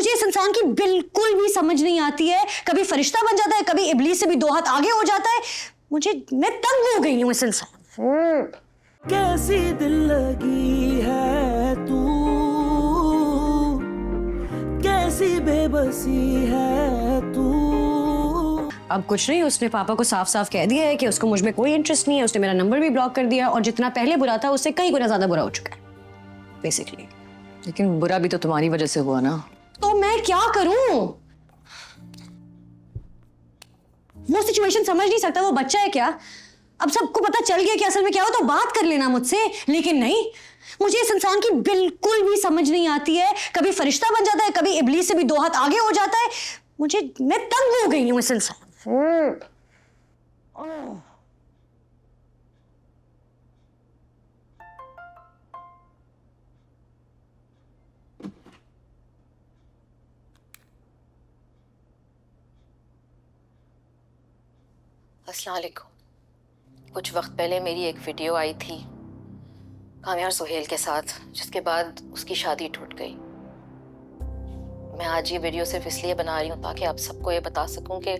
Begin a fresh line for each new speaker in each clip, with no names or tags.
मुझे इस इंसान की बिल्कुल भी समझ नहीं आती है। कभी फरिश्ता बन जाता है, कभी इब्लीस से भी 2 हाथ आगे हो जाता है। मैं तंग हो गई हूँ इस इंसान।
कैसी दिल लगी है तू, कैसी बेबसी है तू।
अब कुछ नहीं, उसने पापा को साफ साफ कह दिया है कि उसको मुझ में कोई इंटरेस्ट नहीं है। उसने मेरा नंबर भी ब्लॉक कर दिया और जितना पहले बुरा था उससे कई गुना ज्यादा बुरा हो चुका है बेसिकली।
लेकिन बुरा भी तो तुम्हारी वजह से हुआ ना।
तो मैं क्या करूं? वो सिचुएशन समझ नहीं सकता, वो बच्चा है क्या? अब सबको पता चल गया कि असल में क्या हो तो बात कर लेना मुझसे, लेकिन नहीं। मुझे इस इंसान की बिल्कुल भी समझ नहीं आती है। कभी फरिश्ता बन जाता है, कभी इब्लीस से भी 2 हाथ आगे हो जाता है। मैं तंग हो गई हूँ इस इंसान।
अस्सलाम वालेकुम। कुछ वक्त पहले मेरी एक वीडियो आई थी कामियार सुहेल के साथ, जिसके बाद उसकी शादी टूट गई। मैं आज ये वीडियो सिर्फ इसलिए बना रही हूँ ताकि आप सबको ये बता सकूं कि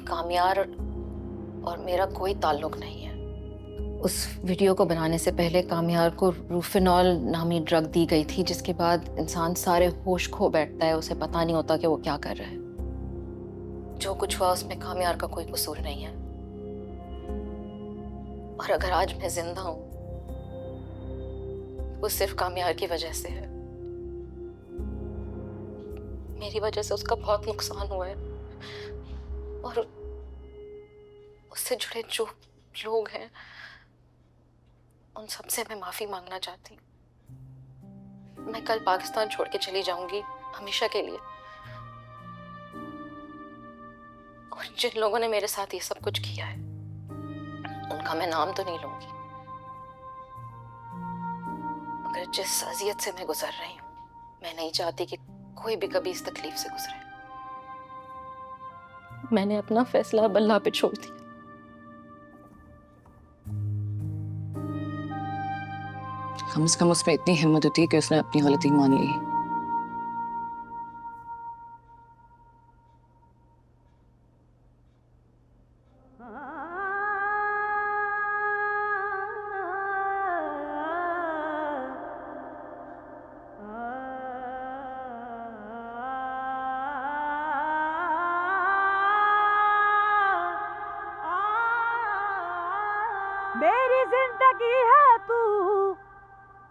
कामियार और मेरा कोई ताल्लुक नहीं है। उस वीडियो को बनाने से पहले कामियार को रूफिनॉल नामी ड्रग दी गई थी, जिसके बाद इंसान सारे होश खो बैठता है, उसे पता नहीं होता कि वो क्या कर रहा है। जो कुछ हुआ उसमें कामियार का कोई कसूर नहीं है, और अगर आज मैं जिंदा हूं वो सिर्फ कामियार की वजह से है। मेरी वजह से उसका बहुत नुकसान हुआ है, और उससे जुड़े जो लोग हैं उन सबसे मैं माफी मांगना चाहती हूँ। मैं कल पाकिस्तान छोड़ के चली जाऊंगी हमेशा के लिए, और जिन लोगों ने मेरे साथ ये सब कुछ किया है उनका मैं नाम तो नहीं लूंगी, मगर जिस अजियत से मैं गुजर रही हूँ मैं नहीं चाहती कि कोई भी कभी इस तकलीफ से गुजरे। मैंने अपना फैसला अब अल्लाह पे छोड़ दिया।
कम से कम उसमें इतनी हिम्मत होती है कि उसने अपनी गलती मान ली।